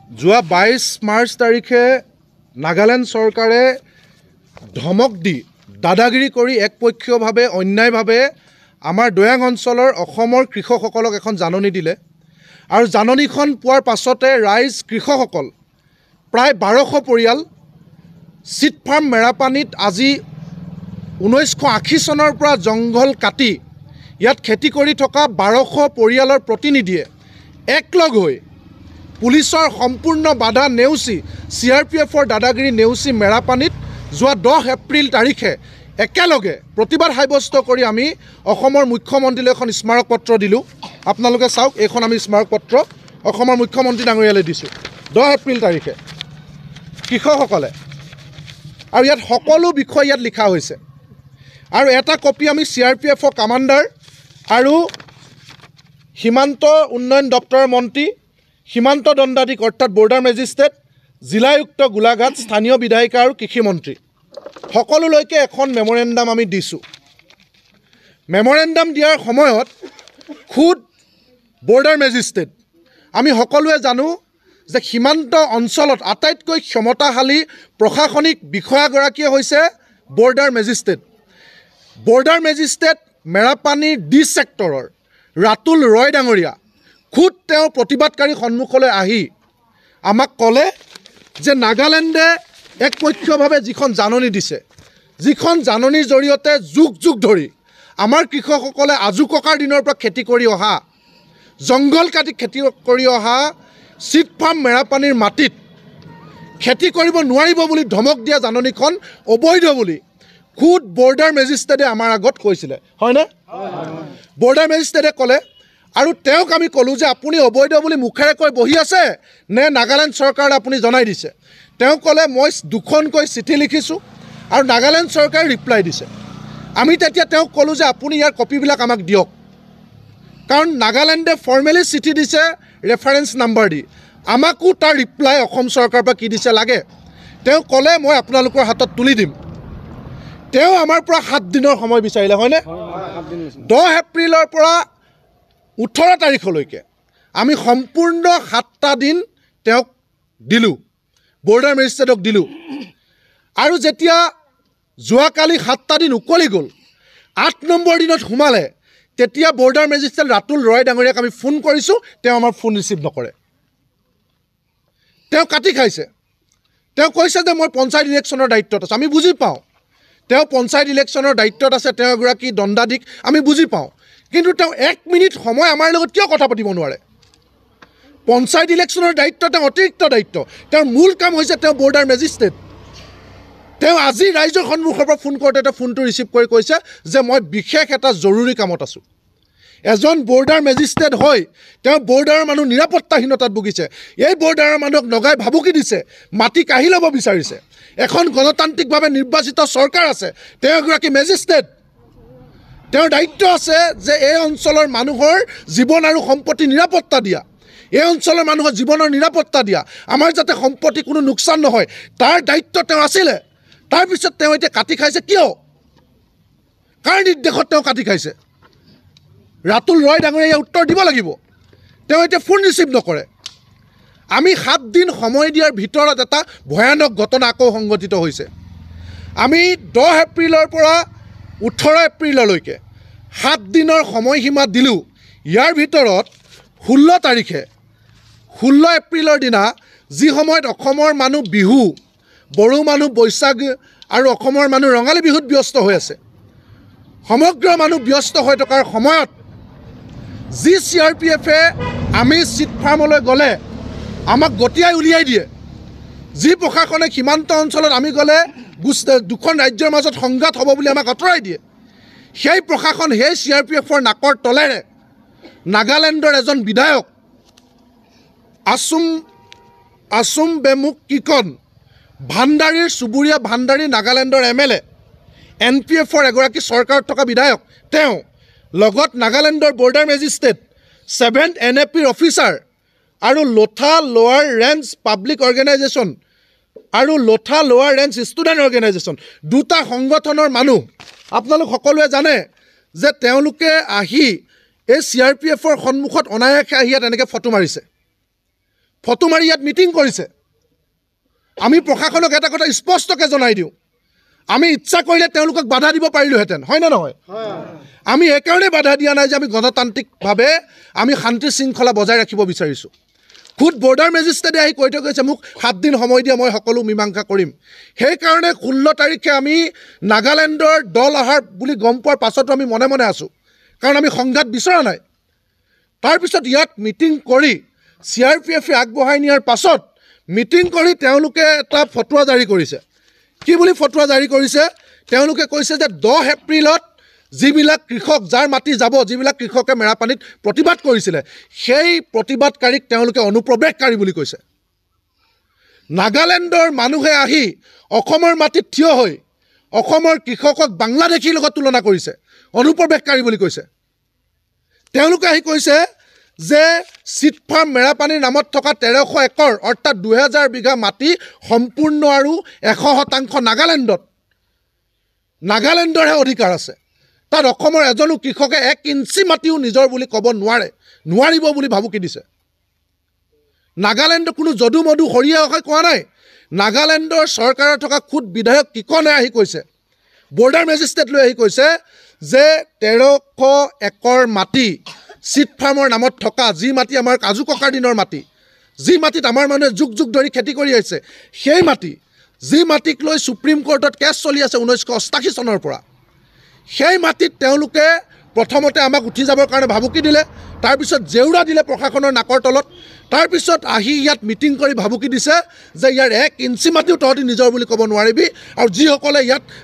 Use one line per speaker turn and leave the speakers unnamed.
যোৱা 22 মাৰ্চ তাৰিখে নাগালেণ্ড চৰকাৰে ধমক দি দাদাগিৰি কৰি একপক্ষীয়ভাৱে অন্যায়ভাৱে আমাৰ দৈয়াং অঞ্চলৰ অসমৰ কৃষকসকলক এখন জাননী দিলে আৰু জাননীখন পোৱাৰ পাছতে ৰাইজ কৃষকসকল প্ৰায় 1200 পৰিয়াল চিট ফাৰ্ম মেৰাপানীত আজি 1980 চনৰ পৰা জংঘল কাটি ইয়াত খেতি কৰি থকা 1200 পৰিয়ালৰ প্ৰতিনিধিয়ে একলগ হৈ পুলিচৰ সম্পূৰ্ণ বাধা নেওচি CRPFৰ দাদাগিৰি নেওচি মেৰাপানীত যোৱা 10 এপ্ৰিল তাৰিখে একেলগে প্ৰতিবাদ সাব্যস্ত কৰি আমি অসমৰ মুখ্যমন্ত্ৰীলৈ এখন স্মাৰক পত্ৰ দিলোঁ। আপোনালোকে চাওক, এইখন আমি স্মাৰক পত্ৰ অসমৰ মুখ্যমন্ত্ৰী ডাঙৰীয়ালৈ দিছোঁ 10 এপ্ৰিল তাৰিখে কৃষকসকলে, আৰু ইয়াত সকলো বিষয় ইয়াত লিখা হৈছে। আৰু এটা কপি আমি CRPFৰ কামাণ্ডাৰ আৰু সীমান্ত উন্নয়ন দপ্তৰৰ মন্ত্ৰী, সীমান্ত দণ্ডাধীশ অৰ্থাৎ বৰ্ডাৰ মেজিষ্ট্ৰেট, জিলায়ুক্ত গোলাঘাট, স্থানীয় বিধায়িকা আৰু কৃষিমন্ত্ৰী সকলোলৈকে এখন মেমৰেণ্ডাম আমি দিছোঁ। মেমৰেণ্ডাম দিয়াৰ সময়ত খুদ বৰ্ডাৰ মেজিষ্ট্ৰেট, আমি সকলোৱে জানো যে সীমান্ত অঞ্চলত আটাইতকৈ ক্ষমতাশালী প্ৰশাসনিক বিষয়াগৰাকীয়ে হৈছে border magistrate. Border magistrate Merapani D ছেক্টৰৰ ৰাতুল ৰয় ডাঙৰীয়া খুদ তেওঁ প্ৰতিবাদকাৰী সন্মুখলৈ আহি আমাক ক'লে যে নাগালেণ্ডে একপক্ষীয়ভাৱে যিখন জাননী দিছে, যিখন জাননীৰ জৰিয়তে যুগ যুগ ধৰি আমাৰ কৃষকসকলে আজু ককাৰ দিনৰ পৰা খেতি কৰি অহা, জংঘল কাটি খেতি কৰি অহা চিট ফাৰ্ম মেৰাপানীৰ মাটিত খেতি কৰিব নোৱাৰিব বুলি ধমক দিয়া জাননীখন অবৈধ বুলি খুদ বৰ্ডাৰ মেজিষ্ট্ৰেটে আমাৰ আগত কৈছিলে, হয়নে? বৰ্ডাৰ মেজিষ্ট্ৰেটে ক'লে, আৰু তেওঁক আমি ক'লোঁ যে আপুনি অবৈধ বুলি মুখেৰে কৈ বহি আছে নে নাগালেণ্ড চৰকাৰলৈ আপুনি জনাই দিছে? তেওঁ ক'লে মই 2খনকৈ চিঠি লিখিছোঁ আৰু নাগালেণ্ড চৰকাৰে ৰিপ্লাই দিছে। আমি তেতিয়া তেওঁক ক'লোঁ যে আপুনি ইয়াৰ কপিবিলাক আমাক দিয়ক, কাৰণ নাগালেণ্ডে ফৰ্মেলি চিঠি দিছে ৰেফাৰেঞ্চ নাম্বাৰ দি, আমাকো তাৰ ৰিপ্লাই অসম চৰকাৰৰ পৰা কি দিছে লাগে। তেওঁ ক'লে মই আপোনালোকৰ হাতত তুলি দিম। তেওঁ আমাৰ পৰা 7 দিনৰ সময় বিচাৰিলে, হয়নে? 10 এপ্ৰিলৰ পৰা 18 তাৰিখলৈকে আমি সম্পূৰ্ণ 7টা দিন তেওঁক দিলোঁ, বৰ্ডাৰ মেজিষ্ট্ৰেটক দিলোঁ। আৰু যেতিয়া যোৱাকালি 7টা দিন উকলি গ'ল, 8 নম্বৰ দিনত সোমালে, তেতিয়া বৰ্ডাৰ মেজিষ্ট্ৰেট ৰাতুল ৰয় ডাঙৰীয়াক আমি ফোন কৰিছোঁ, তেওঁ আমাৰ ফোন ৰিচিভ নকৰে। তেওঁ কাটি খাইছে। তেওঁ কৈছে যে মই পঞ্চায়ত ইলেকশ্যনৰ দায়িত্বত আছোঁ। আমি বুজি পাওঁ তেওঁ পঞ্চায়ত ইলেকশ্যনৰ দায়িত্বত আছে, তেওঁ এগৰাকী দণ্ডাধীশ, আমি বুজি পাওঁ। কিন্তু তেওঁ 1 মিনিট সময় আমাৰ লগত কিয় কথা পাতিব নোৱাৰে? পঞ্চায়ত ইলেকশ্যনৰ দায়িত্ব তেওঁ অতিৰিক্ত দায়িত্ব, তেওঁৰ মূল কাম হৈছে তেওঁ বৰ্ডাৰ মেজিষ্ট্ৰেট। তেওঁ আজি ৰাইজৰ সন্মুখৰ পৰা ফোন কৰোঁতে তেওঁ ফোনটো ৰিচিভ কৰি কৈছে যে মই বিশেষ এটা জৰুৰী কামত আছোঁ। এজন বৰ্ডাৰ মেজিষ্ট্ৰেট হৈ তেওঁ বৰ্ডাৰৰ মানুহ নিৰাপত্তাহীনতাত ভুগিছে। এই বৰ্ডাৰৰ মানুহক নগাই ভাবুকি দিছে, মাটি কাঢ়ি ল'ব বিচাৰিছে। এখন গণতান্ত্ৰিকভাৱে নিৰ্বাচিত চৰকাৰ আছে, তেওঁ এগৰাকী মেজিষ্ট্ৰেট, তেওঁৰ দায়িত্ব আছে যে এই অঞ্চলৰ মানুহৰ জীৱন আৰু সম্পত্তি নিৰাপত্তা দিয়া, এই অঞ্চলৰ মানুহৰ জীৱনৰ নিৰাপত্তা দিয়া, আমাৰ যাতে সম্পত্তি কোনো লোকচান নহয়, তাৰ দায়িত্ব তেওঁ আছিলে। তাৰপিছত তেওঁ এতিয়া কাটি খাইছে কিয়? কাৰ নিৰ্দেশত তেওঁ কাটি খাইছে? ৰাতুল ৰয় ডাঙৰীয়াই উত্তৰ দিব লাগিব। তেওঁ এতিয়া ফোন ৰিচিভ নকৰে। আমি 7 দিন সময় দিয়াৰ ভিতৰত এটা ভয়ানক ঘটনা আকৌ সংঘটিত হৈছে। আমি 10 এপ্ৰিলৰ পৰা 18 এপ্ৰিললৈকে 7 দিনৰ সময়সীমা দিলোঁ। ইয়াৰ ভিতৰত 16 এপ্ৰিলৰ দিনা, যি সময়ত অসমৰ মানুহ বিহু, বড়ো মানুহ বৈশাখ আৰু অসমৰ মানুহ ৰঙালী বিহুত ব্যস্ত হৈ আছে, সমগ্ৰ মানুহ ব্যস্ত হৈ থকাৰ সময়ত যি CRPFে আমি চিট ফাৰ্মলৈ গ'লে আমাক গতিয়াই উলিয়াই দিয়ে, যি প্ৰশাসনে সীমান্ত অঞ্চলত আমি গ'লে 2খন ৰাজ্যৰ মাজত সংঘাত হ'ব বুলি আমাক আঁতৰাই দিয়ে, সেই প্ৰশাসন, সেই CRPFৰ নাকৰ তলেৰে নাগালেণ্ডৰ এজন বিধায়ক আছুম বেমুক কিকন, ভাণ্ডাৰীৰ চুবুৰীয়া ভাণ্ডাৰী নাগালেণ্ডৰ MLA, NPFৰ এগৰাকী চৰকাৰত থকা বিধায়ক, তেওঁ লগত নাগালেণ্ডৰ বৰ্ডাৰ মেজিষ্ট্ৰেট, 7th NAPৰ অফিচাৰ আৰু লোথা লোৱাৰ ৰেঞ্জ পাব্লিক অৰ্গেনাইজেশ্যন আৰু লোথা লোৱাৰ ৰেঞ্জ ষ্টুডেণ্ট অৰ্গেনাইজেশ্যন, 2টা সংগঠনৰ মানুহ আপোনালোক সকলোৱে জানে যে তেওঁলোকে আহি এই CRPFৰ সন্মুখত অনায়াসে আহি তেনেকৈ ফটো মাৰিছে। ফটো মাৰি ইয়াত মিটিং কৰিছে আমি প্ৰশাসনক এটা কথা স্পষ্টকৈ জনাই দিওঁ আমি ইচ্ছা কৰিলে তেওঁলোকক বাধা দিব পাৰিলোহেঁতেন হয় নে নহয় আমি এইকাৰণে বাধা দিয়া নাই যে আমি গণতান্ত্ৰিকভাৱে আমি শান্তি শৃংখলা বজাই ৰাখিব বিচাৰিছোঁ খুদ বৰ্ডাৰ মেজিষ্ট্ৰেটে আহি কৈ থৈ গৈছে মোক 7 দিন সময় দিয়া মই সকলো মীমাংসা কৰিম সেইকাৰণে 16 তাৰিখে আমি নাগালেণ্ডৰ দল আহাৰ বুলি গম পোৱাৰ পাছতো আমি মনে মনে আছোঁ কাৰণ আমি সংঘাত বিচৰা নাই তাৰপিছত ইয়াত মিটিং কৰি CRPF আগবঢ়াই নিয়াৰ পাছত মিটিং কৰি তেওঁলোকে এটা ফটোৱা জাৰি কৰিছে কি বুলি ফটোৱা জাৰি কৰিছে তেওঁলোকে কৈছে যে 10 এপ্ৰিলত যিবিলাক কৃষক যাৰ মাটি যাব যিবিলাক কৃষকে মেৰাপানীত প্ৰতিবাদ কৰিছিলে সেই প্ৰতিবাদকাৰীক তেওঁলোকে অনুপ্ৰৱেশকাৰী বুলি কৈছে নাগালেণ্ডৰ মানুহে আহি অসমৰ মাটিত থিয় হৈ অসমৰ কৃষকক বাংলাদেশীৰ লগত তুলনা কৰিছে অনুপ্ৰৱেশকাৰী বুলি কৈছে তেওঁলোকে আহি কৈছে যে চিট ফাৰ্ম মেৰাপানীৰ নামত থকা 1300 একৰ অৰ্থাৎ 2000 বিঘা মাটি সম্পূৰ্ণ আৰু 100% নাগালেণ্ডৰহে অধিকাৰ আছে তাত অসমৰ এজনো কৃষকে 1 ইঞ্চি মাটিও নিজৰ বুলি ক'ব নোৱাৰিব বুলি ভাবুকি দিছে নাগালেণ্ড কোনো যদু মধু হৰিয়া হয় কোৱা নাই নাগালেণ্ডৰ চৰকাৰৰ থকা খুদ বিধায়ক কিকনে আহি কৈছে বৰ্ডাৰ মেজিষ্ট্ৰেট লৈ আহি কৈছে যে 1300 একৰ মাটি চিট ফাৰ্মৰ নামত থকা যি মাটি আমাৰ কাজু ককাৰ দিনৰ মাটি যি মাটিত আমাৰ মানুহে যুগ যুগ ধৰি খেতি কৰি আহিছে সেই মাটি যি মাটিক লৈ সুপ্ৰিম কোৰ্টত কেছ চলি আছে 1988 চনৰ পৰা সেই মাটিত তেওঁলোকে প্ৰথমতে আমাক উঠি যাবৰ কাৰণে ভাবুকি দিলে তাৰপিছত জেউৰা দিলে প্ৰশাসনৰ নাকৰ তলত তাৰপিছত আহি ইয়াত মিটিং কৰি ভাবুকি দিছে যে ইয়াৰ 1 ইঞ্চি মাটিও তহঁতি নিজৰ বুলি ক'ব নোৱাৰিবি আৰু যিসকলে ইয়াত